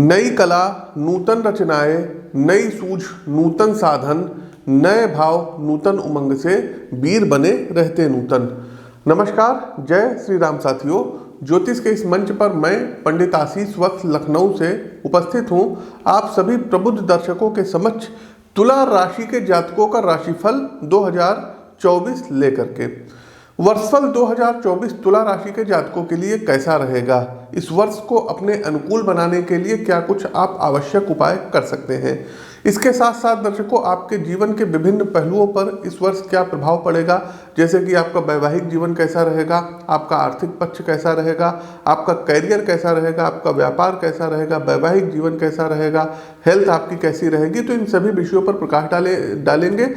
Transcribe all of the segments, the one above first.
नई कला नूतन रचनाएं, नई सूझ नूतन साधन, नए भाव नूतन उमंग से वीर बने रहते नूतन। नमस्कार, जय श्री राम साथियों। ज्योतिष के इस मंच पर मैं पंडित आशीष वत्स लखनऊ से उपस्थित हूं। आप सभी प्रबुद्ध दर्शकों के समक्ष तुला राशि के जातकों का राशिफल 2024 लेकर के। वर्षफल 2024 तुला राशि के जातकों के लिए कैसा रहेगा, इस वर्ष को अपने अनुकूल बनाने के लिए क्या कुछ आप आवश्यक उपाय कर सकते हैं। इसके साथ साथ दर्शकों, आपके जीवन के विभिन्न पहलुओं पर इस वर्ष क्या प्रभाव पड़ेगा, जैसे कि आपका वैवाहिक जीवन कैसा रहेगा, आपका आर्थिक पक्ष कैसा रहेगा, आपका करियर कैसा रहेगा, आपका व्यापार कैसा रहेगा, वैवाहिक जीवन कैसा रहेगा, हेल्थ आपकी कैसी रहेगी। तो इन सभी विषयों पर प्रकाश डालेंगे।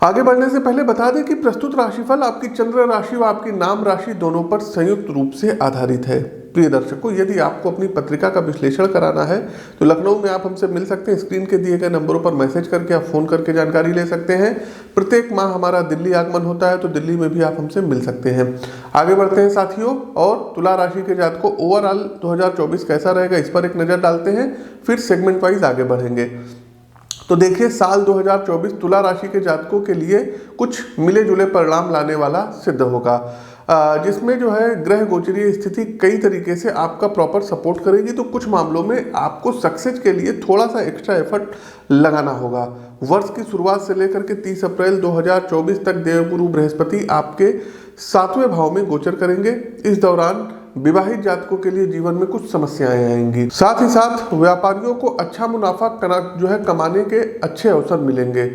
आगे बढ़ने से पहले बता दें कि प्रस्तुत राशिफल आपकी चंद्र राशि व आपकी नाम राशि दोनों पर संयुक्त रूप से आधारित है। प्रिय दर्शकों, यदि आपको अपनी पत्रिका का विश्लेषण कराना है तो लखनऊ में आप हमसे मिल सकते हैं। स्क्रीन के दिए गए नंबरों पर मैसेज करके आप फोन करके जानकारी ले सकते हैं। प्रत्येक माह हमारा दिल्ली आगमन होता है, तो दिल्ली में भी आप हमसे मिल सकते हैं। आगे बढ़ते हैं साथियों, और तुला राशि के जातकों ओवरऑल 2024 कैसा रहेगा, इस पर एक नजर डालते हैं, फिर सेगमेंट वाइज आगे बढ़ेंगे। तो देखिए, साल 2024 तुला राशि के जातकों के लिए कुछ मिले जुले परिणाम लाने वाला सिद्ध होगा, जिसमें जो है ग्रह गोचरीय स्थिति कई तरीके से आपका प्रॉपर सपोर्ट करेगी। तो कुछ मामलों में आपको सक्सेस के लिए थोड़ा सा एक्स्ट्रा एफर्ट लगाना होगा। वर्ष की शुरुआत से लेकर के 30 अप्रैल 2024 तक देवगुरु बृहस्पति आपके 7वें भाव में गोचर करेंगे। इस दौरान विवाहित जातकों के लिए जीवन में कुछ समस्याएं आएंगी। साथ ही साथ व्यापारियों को अच्छा मुनाफा कमाने के अच्छे अवसर मिलेंगे।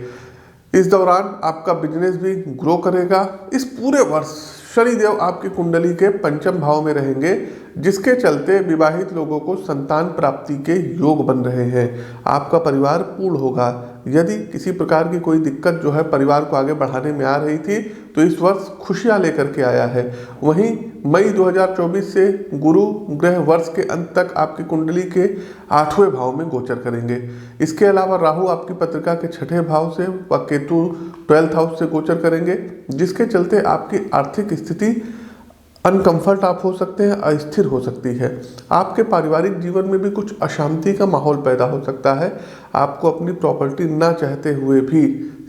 इस दौरान आपका बिजनेस भी ग्रो करेगा। इस पूरे वर्ष शनिदेव आपकी कुंडली के 5वें भाव में रहेंगे, जिसके चलते विवाहित लोगों को संतान प्राप्ति के योग बन रहे हैं। आपका परिवार पूर्ण होगा। यदि किसी प्रकार की कोई दिक्कत जो है परिवार को आगे बढ़ाने में आ रही थी, तो इस वर्ष खुशियां लेकर के आया है। वहीं मई 2024 से गुरु ग्रह वर्ष के अंत तक आपकी कुंडली के 8वें भाव में गोचर करेंगे। इसके अलावा राहु आपकी पत्रिका के 6ठे भाव से व केतु 12th हाउस से गोचर करेंगे, जिसके चलते आपकी आर्थिक स्थिति अनकंफर्ट आप हो सकते हैं, अस्थिर हो सकती है। आपके पारिवारिक जीवन में भी कुछ अशांति का माहौल पैदा हो सकता है। आपको अपनी प्रॉपर्टी ना चाहते हुए भी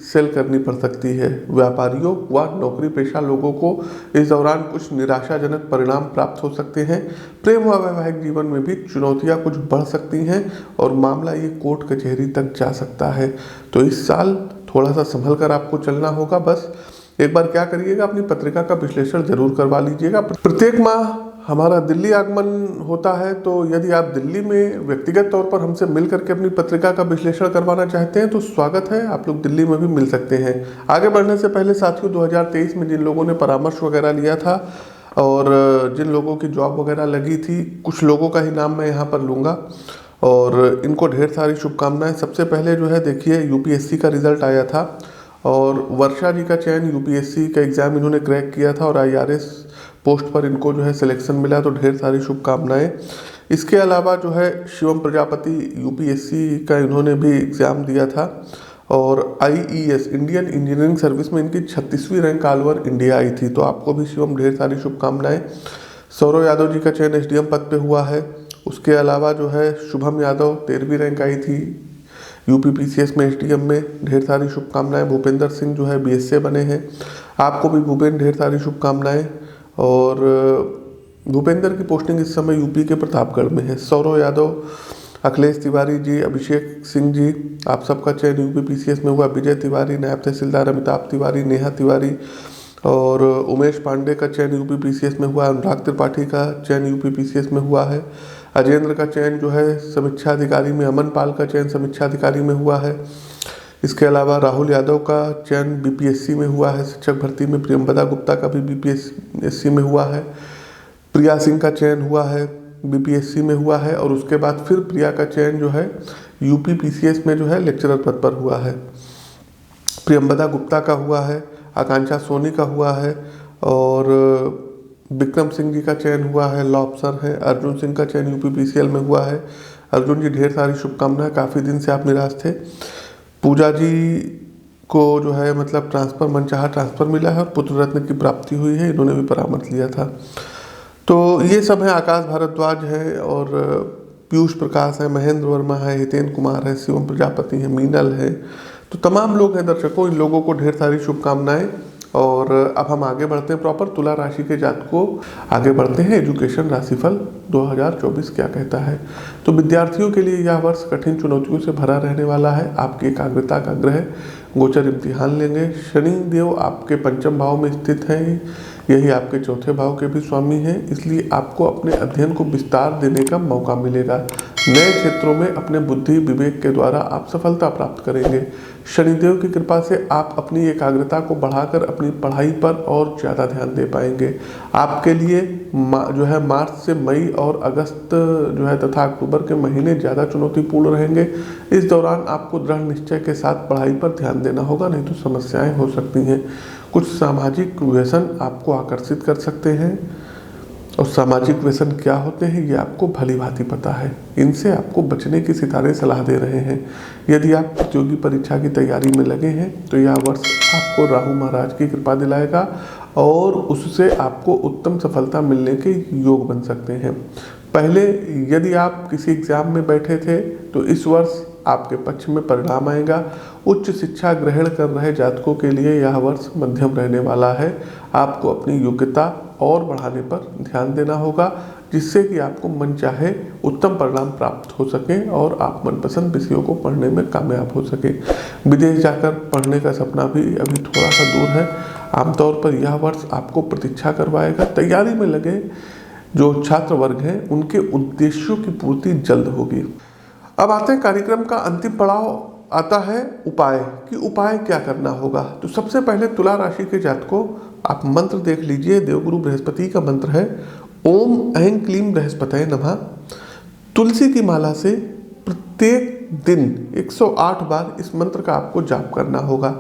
सेल करनी पड़ सकती है। व्यापारियों व नौकरी पेशा लोगों को इस दौरान कुछ निराशाजनक परिणाम प्राप्त हो सकते हैं। प्रेम व वैवाहिक जीवन में भी चुनौतियां कुछ बढ़ सकती हैं और मामला ये कोर्ट कचहरी तक जा सकता है। तो इस साल थोड़ा सा संभल कर आपको चलना होगा। बस एक बार क्या करिएगा, अपनी पत्रिका का विश्लेषण जरूर करवा लीजिएगा। प्रत्येक माह हमारा दिल्ली आगमन होता है, तो यदि आप दिल्ली में व्यक्तिगत तौर पर हमसे मिल करके अपनी पत्रिका का विश्लेषण करवाना चाहते हैं तो स्वागत है, आप लोग दिल्ली में भी मिल सकते हैं। आगे बढ़ने से पहले साथियों, 2023 में जिन लोगों ने परामर्श वगैरह लिया था और जिन लोगों की जॉब वगैरह लगी थी, कुछ लोगों का ही नाम मैं यहाँ पर लूँगा और इनको ढेर सारी शुभकामनाएं। सबसे पहले जो है देखिए, यूपीएससी का रिजल्ट आया था और वर्षा जी का चयन यूपीएससी का एग्ज़ाम इन्होंने क्रैक किया था और आईआरएस पोस्ट पर इनको जो है सिलेक्शन मिला, तो ढेर सारी शुभकामनाएं। इसके अलावा जो है शिवम प्रजापति यूपीएससी का इन्होंने भी एग्ज़ाम दिया था और आईईएस इंडियन इंजीनियरिंग सर्विस में इनकी 36वीं रैंक ऑल ओवर इंडिया आई थी, तो आपको भी शिवम ढेर सारी शुभकामनाएं। सौरव यादव जी का चयन एसडीएम पद पे हुआ है। उसके अलावा जो है शुभम यादव 13वीं रैंक आई थी यूपीपीसीएस में एसडीएम में, ढेर सारी शुभकामनाएं। भूपेंद्र सिंह जो है बीएसए बने हैं, आपको भी भूपेंद्र ढेर सारी शुभकामनाएं। और भूपेंद्र की पोस्टिंग इस समय यूपी के प्रतापगढ़ में है। सौरव यादव, अखिलेश तिवारी जी, अभिषेक सिंह जी, आप सबका चयन यूपीपीसीएस में हुआ। विजय तिवारी, नायब तहसीलदार अमिताभ तिवारी, नेहा तिवारी और उमेश पांडे का चयन यूपीपीसीएस में हुआ। अनुराग त्रिपाठी का चयन यूपीपीसीएस में हुआ है। अजेंद्र का चयन जो है समीक्षा अधिकारी में, अमन पाल का चयन समीक्षा अधिकारी में हुआ है। इसके अलावा राहुल यादव का चयन बीपीएससी में हुआ है शिक्षक भर्ती में। प्रियंबदा गुप्ता का भी बीपीएससी में हुआ है। प्रिया सिंह का चयन हुआ है, बीपीएससी में हुआ है। और उसके बाद फिर प्रिया का चयन जो है यूपीपीसीएस में जो है लेक्चरर पद पर हुआ है। प्रियंबदा गुप्ता का हुआ है, आकांक्षा सोनी का हुआ है और विक्रम सिंह जी का चयन हुआ है, लॉ अफसर है। अर्जुन सिंह का चयन यूपीपीसीएल में हुआ है। अर्जुन जी ढेर सारी शुभकामनाएं, काफ़ी दिन से आप निराश थे। पूजा जी को जो है मतलब ट्रांसफ़र, मनचाहा ट्रांसफ़र मिला है और पुत्र रत्न की प्राप्ति हुई है, इन्होंने भी परामर्श लिया था। तो ये सब है। आकाश भारद्वाज है और पीयूष प्रकाश है, महेंद्र वर्मा है, हितेन कुमार है, शिवम प्रजापति है, मीनल है, तो तमाम लोग हैं दर्शकों, इन लोगों को ढेर सारी शुभकामनाएं। और अब हम आगे बढ़ते हैं प्रॉपर तुला राशि के जातकों, आगे बढ़ते हैं एजुकेशन राशिफल 2024 क्या कहता है। तो विद्यार्थियों के लिए यह वर्ष कठिन चुनौतियों से भरा रहने वाला है। आपकी एकाग्रता का ग्रह गोचर इम्तिहान लेंगे। शनि देव आपके पंचम भाव में स्थित हैं, यही आपके चौथे भाव के भी स्वामी हैं, इसलिए आपको अपने अध्ययन को विस्तार देने का मौका मिलेगा। नए क्षेत्रों में अपने बुद्धि विवेक के द्वारा आप सफलता प्राप्त करेंगे। शनिदेव की कृपा से आप अपनी एकाग्रता को बढ़ाकर अपनी पढ़ाई पर और ज़्यादा ध्यान दे पाएंगे। आपके लिए जो है मार्च से मई और अगस्त जो है तथा अक्टूबर के महीने ज़्यादा चुनौतीपूर्ण रहेंगे। इस दौरान आपको दृढ़ निश्चय के साथ पढ़ाई पर ध्यान देना होगा, नहीं तो समस्याएं हो सकती हैं। कुछ सामाजिक व्यसन आपको आकर्षित कर सकते हैं, और सामाजिक व्यसन क्या होते हैं ये आपको भली भांति पता है। इनसे आपको बचने की सितारे सलाह दे रहे हैं। यदि आप प्रतियोगी परीक्षा की तैयारी में लगे हैं तो यह वर्ष आपको राहु महाराज की कृपा दिलाएगा और उससे आपको उत्तम सफलता मिलने के योग बन सकते हैं। पहले यदि आप किसी एग्जाम में बैठे थे तो इस वर्ष आपके पक्ष में परिणाम आएगा। उच्च शिक्षा ग्रहण कर रहे जातकों के लिए यह वर्ष मध्यम रहने वाला है। आपको अपनी योग्यता और बढ़ाने पर ध्यान देना होगा, जिससे कि आपको मनचाहे उत्तम परिणाम प्राप्त हो सके और आप मनपसंद विषयों को पढ़ने में कामयाब हो सके। विदेश जाकर पढ़ने का सपना भी अभी थोड़ा सा दूर है। आमतौर पर यह वर्ष आपको प्रतीक्षा करवाएगा। तैयारी में लगे जो छात्र वर्ग हैं उनके उद्देश्यों की पूर्ति जल्द होगी। अब आते हैं कार्यक्रम का अंतिम पड़ाव, आता है उपाय कि उपाय क्या करना होगा। तो सबसे पहले तुला राशि के जातकों आप मंत्र देख लीजिए। देवगुरु बृहस्पति का मंत्र है ओम ऐं क्लीं बृहस्पतये नमः। तुलसी की माला से प्रत्येक दिन 108 बार इस मंत्र का आपको जाप करना होगा।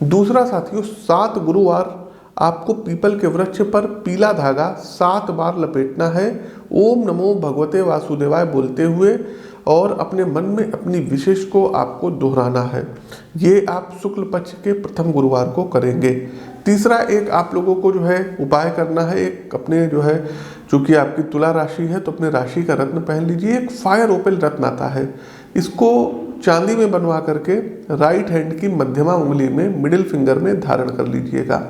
दूसरा साथियों, 7 गुरुवार आपको पीपल के वृक्ष पर पीला धागा 7 बार लपेटना है, ओम नमो भगवते वासुदेवाय बोलते हुए, और अपने मन में अपनी विशेष को आपको दोहराना है। ये आप शुक्ल पक्ष के प्रथम गुरुवार को करेंगे। तीसरा एक आप लोगों को जो है उपाय करना है, एक अपने जो है चूंकि आपकी तुला राशि है तो अपने राशि का रत्न पहन लीजिए। एक फायर ओपेल रत्न आता है, इसको चांदी में बनवा करके राइट हैंड की मध्यमा उंगली में मिडिल फिंगर में धारण कर लीजिएगा।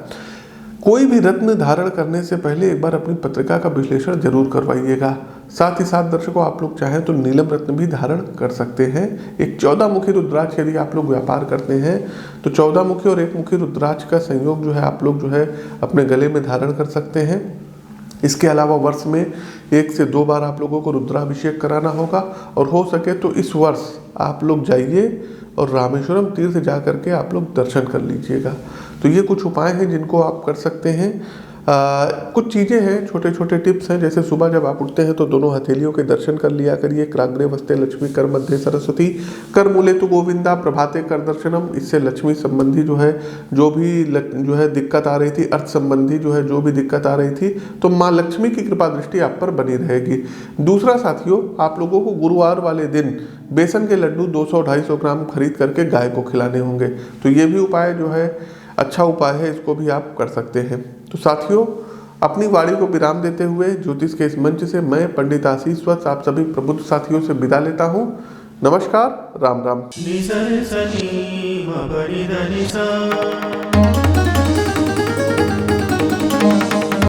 कोई भी रत्न धारण करने से पहले एक बार अपनी पत्रिका का विश्लेषण जरूर करवाइएगा। साथ ही साथ दर्शकों आप लोग चाहें तो नीलम रत्न भी धारण कर सकते हैं। एक 14 मुखी रुद्राक्ष यदि आप लोग व्यापार करते हैं तो 14 मुखी और 1 मुखी रुद्राक्ष का संयोग जो है आप लोग जो है अपने गले में धारण कर सकते हैं। इसके अलावा वर्ष में 1 से 2 बार आप लोगों को रुद्राभिषेक कराना होगा, और हो सके तो इस वर्ष आप लोग जाइए और रामेश्वरम तीर्थ जा करके आप लोग दर्शन कर लीजिएगा। तो ये कुछ उपाय हैं जिनको आप कर सकते हैं। कुछ चीज़ें हैं, छोटे छोटे टिप्स हैं, जैसे सुबह जब आप उठते हैं तो दोनों हथेलियों के दर्शन कर लिया करिए। कराग्रे वस्ते लक्ष्मी, कर मध्य सरस्वती, कर मूले तु गोविंदा, प्रभाते कर दर्शनम। इससे लक्ष्मी संबंधी जो भी दिक्कत आ रही थी, अर्थ संबंधी जो भी दिक्कत आ रही थी, तो माँ लक्ष्मी की कृपा दृष्टि आप पर बनी रहेगी। दूसरा साथियों, आप लोगों को गुरुवार वाले दिन बेसन के लड्डू 200-250 ग्राम खरीद करके गाय को खिलाने होंगे। तो ये भी उपाय जो है अच्छा उपाय है, इसको भी आप कर सकते हैं। तो साथियों, अपनी वाणी को विराम देते हुए ज्योतिष के इस मंच से मैं पंडित आशीष वत्स आप सभी प्रबुद्ध साथियों से विदा लेता हूँ। नमस्कार, राम राम।